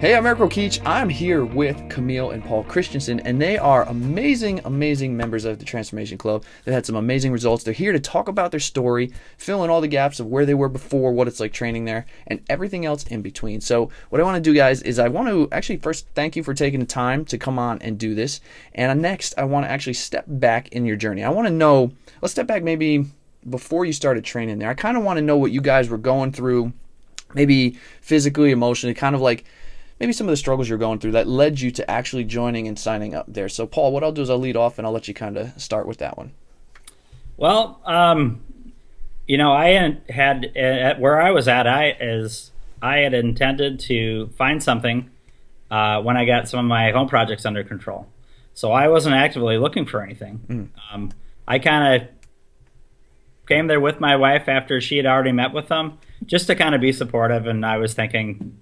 Hey, I'm Eric Keach. I'm here with Camille and Paul Christianson, and they are amazing members of the Transformation Club. They've had some amazing results. They're here to talk about their story, fill in all the gaps of where they were before, what it's like training there, and everything else in between. So what I want to do, guys, is I want to actually first thank you for taking the time to come on and do this. And next, I want to actually step back in your journey. I want to know, let's step back maybe before you started training there. I kind of want to know what you guys were going through, maybe physically, emotionally, kind of like maybe some of the struggles you're going through that led you to actually joining and signing up there. So, Paul, what I'll do is I'll lead off and I'll let you kind of start with that one. Well, I had at where I was at, I had intended to find something when I got some of my home projects under control. So I wasn't actively looking for anything. I kind of came there with my wife after she had already met with them, just to kind of be supportive. And I was thinking,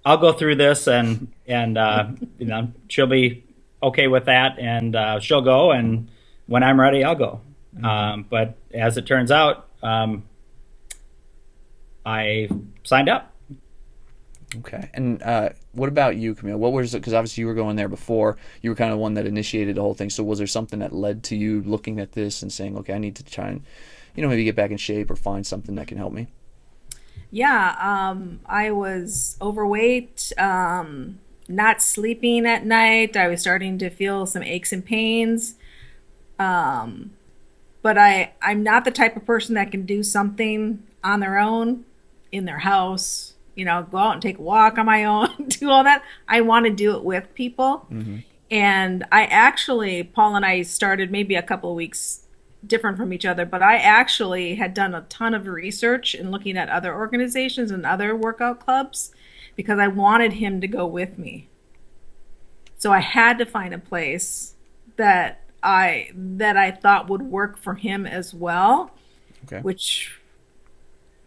I'll go through this and she'll be okay with that, and she'll go, and when I'm ready, I'll go. But as it turns out, I signed up. Okay. And what about you, Camille? What was it? Because obviously you were going there before. You were kind of one that initiated the whole thing. So was there something that led to you looking at this and saying, okay, I need to try and, maybe get back in shape or find something that can help me? Yeah, I was overweight, not sleeping at night. I was starting to feel some aches and pains. But I'm not the type of person that can do something on their own in their house, go out and take a walk on my own, do all that. I want to do it with people. Mm-hmm. And Paul and I started maybe a couple of weeks different from each other, but I actually had done a ton of research and looking at other organizations and other workout clubs because I wanted him to go with me. So I had to find a place that I thought would work for him as well, okay. which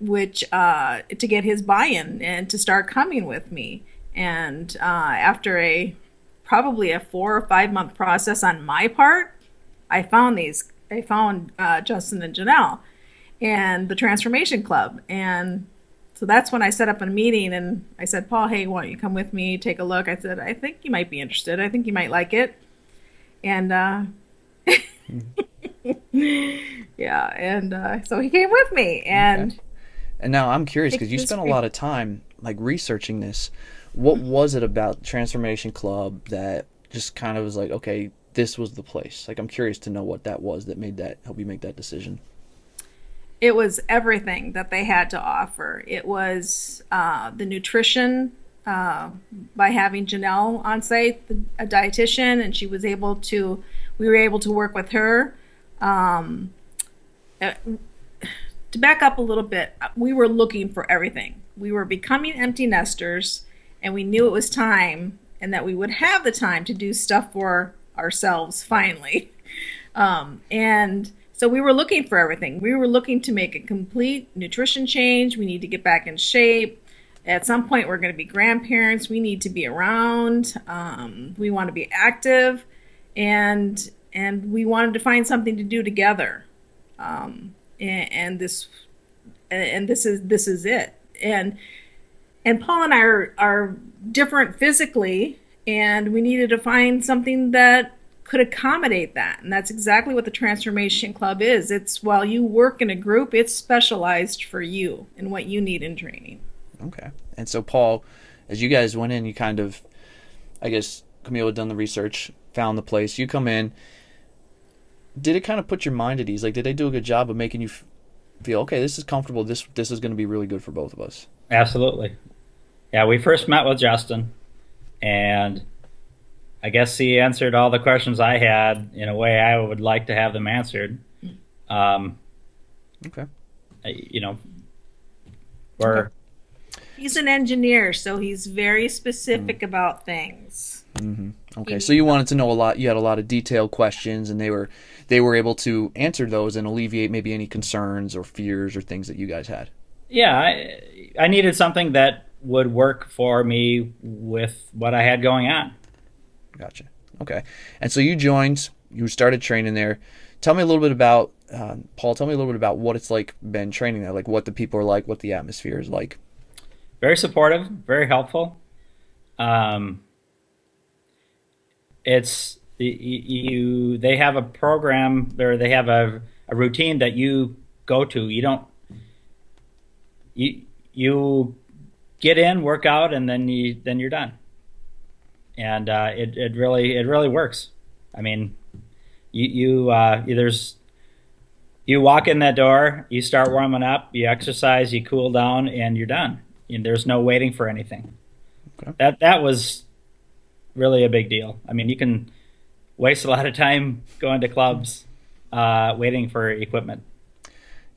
to get his buy-in and to start coming with me. And after probably a 4 or 5 month process on my part, I found Justin and Janelle and the Transformation Club. And so that's when I set up a meeting and I said, Paul, hey, why don't you come with me, take a look? I said, I think you might be interested. I think you might like it. And yeah. And so he came with me. And okay. And now I'm curious because you spent a lot of time like researching this. What was it about Transformation Club that just kind of was like, okay, this was the place? Like, I'm curious to know what that was that help you make that decision. It was everything that they had to offer. It was the nutrition by having Janelle on site, a dietitian, and we were able to work with her. To back up a little bit, we were looking for everything. We were becoming empty nesters, and we knew it was time and that we would have the time to do stuff for ourselves finally. And so we were looking for everything. We were looking to make a complete nutrition change. We need to get back in shape. At some point, we're going to be grandparents. We need to be around. We want to be active, and we wanted to find something to do together. And this is it. And Paul and I are different physically, and we needed to find something that could accommodate that. And that's exactly what the Transformation Club is. It's while you work in a group, it's specialized for you and what you need in training. Okay. And so, Paul, as you guys went in, you kind of, I guess Camille had done the research, found the place. You come in. Did it kind of put your mind at ease? Like, did they do a good job of making you feel, okay, this is comfortable, this is going to be really good for both of us? Absolutely. Yeah, we first met with Justin, and I guess he answered all the questions I had in a way I would like to have them answered. Okay. He's an engineer, so he's very specific about things. Mm-hmm. Okay, so you wanted to know a lot. You had a lot of detailed questions, and they were able to answer those and alleviate maybe any concerns or fears or things that you guys had. Yeah, I needed something that would work for me with what I had going on. Gotcha. Okay, and so you started training there. Tell me a little bit about, Paul, tell me a little bit about what it's like been training there, like what the people are like, what the atmosphere is like. very supportive, very helpful. Um, it's they have a program, or they have a routine that you go to. You don't you get in, work out, and then you're done. And it really works. I mean, there's you walk in that door, you start warming up, you exercise, you cool down, and you're done. And there's no waiting for anything. Okay. That was really a big deal. I mean, you can waste a lot of time going to clubs, waiting for equipment.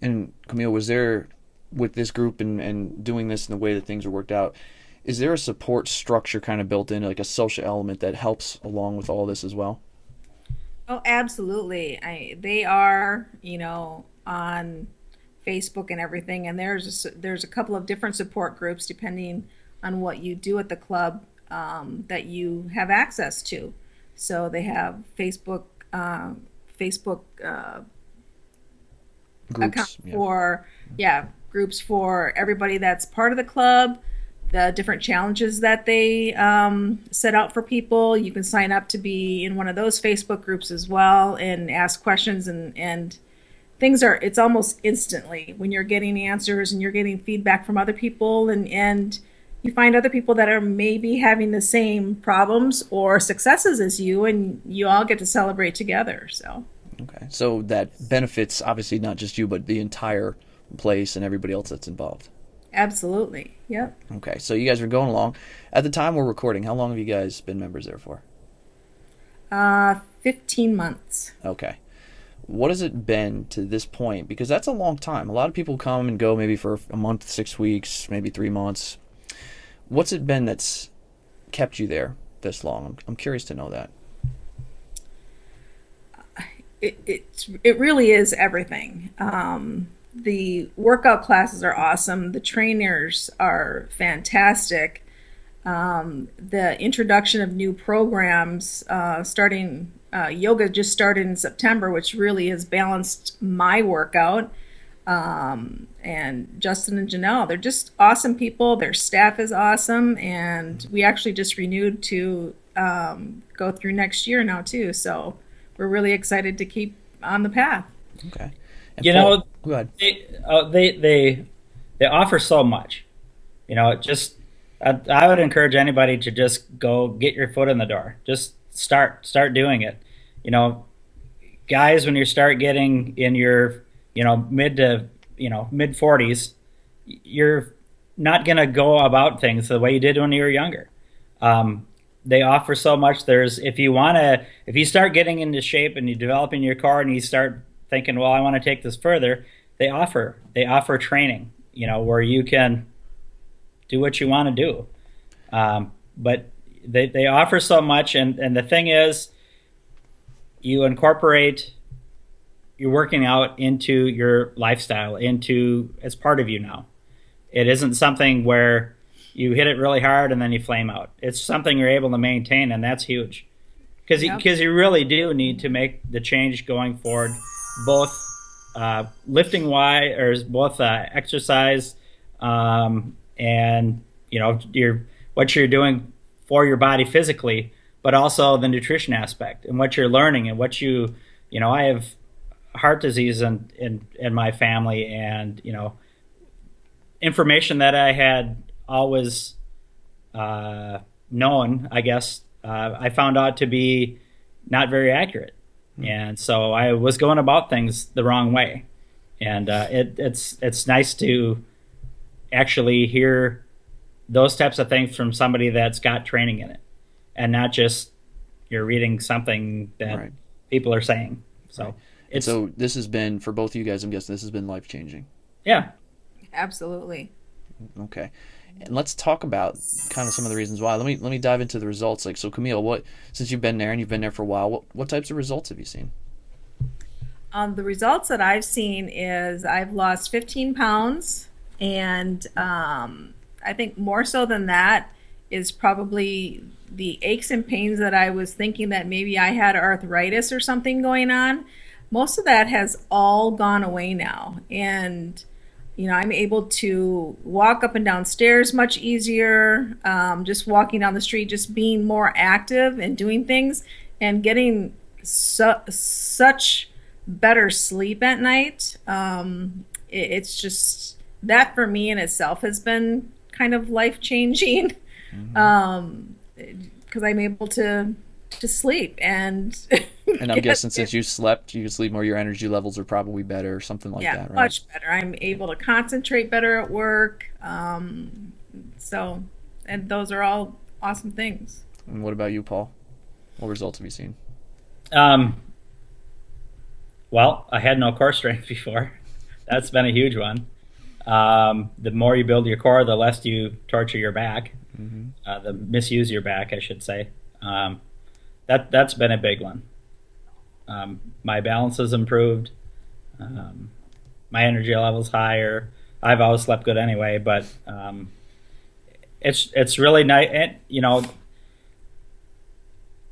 And Camille, was there, with this group and doing this in the way that things are worked out, is there a support structure kind of built in, like a social element that helps along with all this as well? Oh, absolutely. They are, on Facebook and everything, and there's a couple of different support groups depending on what you do at the club, that you have access to. So they have Facebook Groups, account yeah. for groups for everybody that's part of the club, the different challenges that they set out for people. You can sign up to be in one of those Facebook groups as well and ask questions, and it's almost instantly when you're getting answers and you're getting feedback from other people, and you find other people that are maybe having the same problems or successes as you, and you all get to celebrate together. So Okay. So that benefits obviously not just you, but the entire place and everybody else that's involved. absolutely. Yep. Okay. So you guys are going along. At the time we're recording, how long have you guys been members there for? 15 months. Okay. What has it been to this point? Because that's a long time. A lot of people come and go maybe for a month, 6 weeks, maybe 3 months. What's it been that's kept you there this long? I'm curious to know that. It really is everything. The workout classes are awesome. The trainers are fantastic. The introduction of new programs, starting yoga just started in September, which really has balanced my workout. And Justin and Janelle, they're just awesome people. Their staff is awesome, and we actually just renewed to go through next year now too. So we're really excited to keep on the path. Okay. And You Paul, know, go ahead. they offer so much. Just I would encourage anybody to just go get your foot in the door. Just start doing it. Guys, when you start getting in your mid 40s, you're not gonna go about things the way you did when you were younger. They offer so much. If you start getting into shape and you developing your car and you start thinking, well, I want to take this further, they offer training, where you can do what you want to do. But they offer so much, and the thing is, you incorporate your working out into your lifestyle, as part of you now. It isn't something where you hit it really hard and then you flame out. It's something you're able to maintain, and that's huge. Because you really do need to make the change going forward, both lifting wise, or both exercise, and what you're doing for your body physically, but also the nutrition aspect and what you're learning and I have heart disease in my family, and information that I had always known, I guess, I found out to be not very accurate. And so I was going about things the wrong way. And it's nice to actually hear those types of things from somebody that's got training in it, and not just you're reading something that Right. people are saying. So And so this has been, for both of you guys, I'm guessing this has been life-changing. yeah. Absolutely. Okay. And let's talk about kind of some of the reasons why. Let me dive into the results. So Camille, since you've been there and you've been there for a while, what types of results have you seen? The results that I've seen is I've lost 15 pounds, and I think more so than that is probably the aches and pains that I was thinking that maybe I had arthritis or something going on. Most of that has all gone away now, and I'm able to walk up and down stairs much easier. Just walking down the street, just being more active and doing things, and getting such better sleep at night. It's just that for me in itself has been kind of life changing, because I'm able to sleep and And I'm guessing since you slept, you could sleep more, your energy levels are probably better or something like that, right? much better. I'm able to concentrate better at work. And those are all awesome things. And what about you, Paul? What results have you seen? Well, I had no core strength before. That's been a huge one. The more you build your core, the less you torture your back, the misuse your back, I should say. That's been a big one. My balance has improved. My energy level's higher. I've always slept good anyway, but it's really nice. And,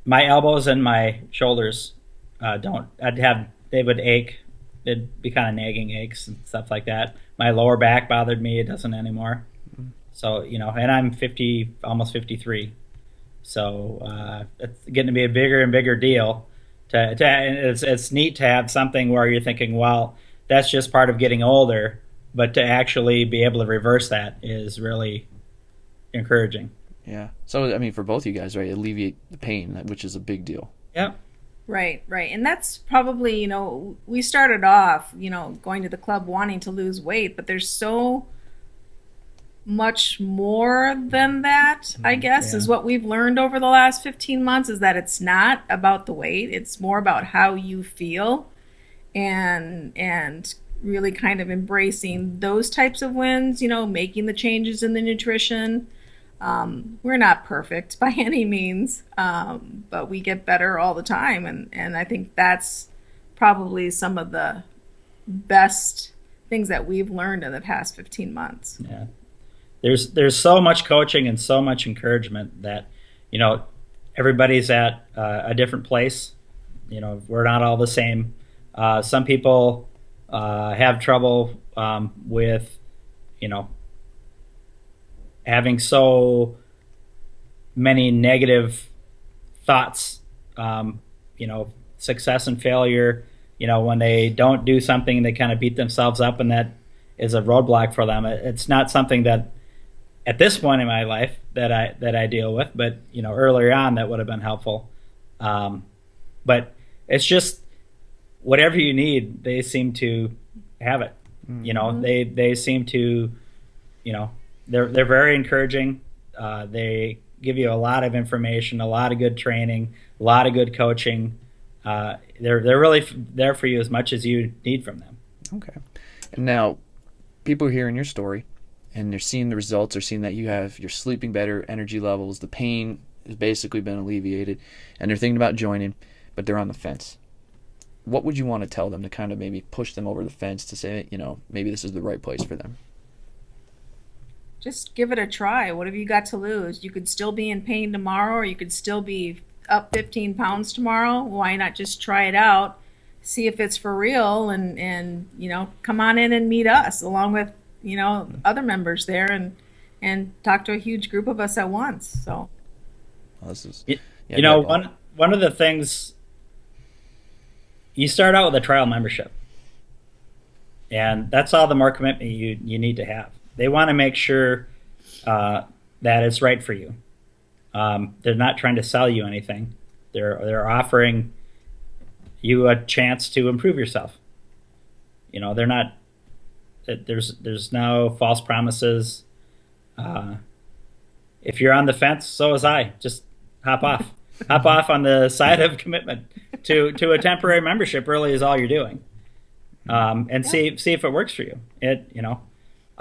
my elbows and my shoulders they would ache. It'd be kind of nagging aches and stuff like that. My lower back bothered me. It doesn't anymore. So, and I'm almost 53. So it's getting to be a bigger and bigger deal. It's neat to have something where you're thinking, well, that's just part of getting older, but to actually be able to reverse that is really encouraging. Yeah. So, I mean, for both you guys, right, alleviate the pain, which is a big deal. Yeah. Right. And that's probably, we started off, going to the club wanting to lose weight, but there's so much more than that, I guess, is what we've learned over the last 15 months, is that it's not about the weight. It's more about how you feel, and really kind of embracing those types of wins, making the changes in the nutrition. We're not perfect by any means, but we get better all the time. And I think that's probably some of the best things that we've learned in the past 15 months. Yeah. There's so much coaching and so much encouragement that, everybody's at a different place. We're not all the same. Some people have trouble with, having so many negative thoughts, success and failure, when they don't do something, they kind of beat themselves up, and that is a roadblock for them. It's not something that at this point in my life that I deal with, but earlier on that would have been helpful. But it's just whatever you need, they seem to have it. They seem to, they're very encouraging. They give you a lot of information, a lot of good training, a lot of good coaching. They're really there for you as much as you need from them. Okay. And now, people are hearing your story, and they're seeing the results. They're seeing that you're sleeping better, energy levels, the pain has basically been alleviated, and they're thinking about joining, but they're on the fence. What would you want to tell them to kind of maybe push them over the fence to say, maybe this is the right place for them? Just give it a try. What have you got to lose? You could still be in pain tomorrow, or you could still be up 15 pounds tomorrow. Why not just try it out, see if it's for real, and come on in and meet us along with, other members there, and talk to a huge group of us at once. So, well, this is, one of the things, you start out with a trial membership, and that's all the more commitment you need to have. They want to make sure that it's right for you. They're not trying to sell you anything. They're offering you a chance to improve yourself. They're not. There's no false promises. If you're on the fence, so was I. Just hop off. Hop off on the side of commitment to a temporary membership. Really, is all you're doing, and see if it works for you.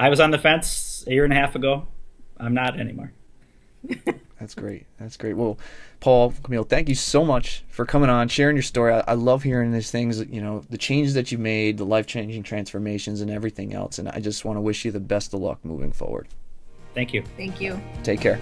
I was on the fence a year and a half ago. I'm not anymore. That's great. Well, Paul, Camille, thank you so much for coming on, sharing your story. I love hearing these things, the changes that you made, the life-changing transformations and everything else. And I just want to wish you the best of luck moving forward. Thank you. Thank you. Take care.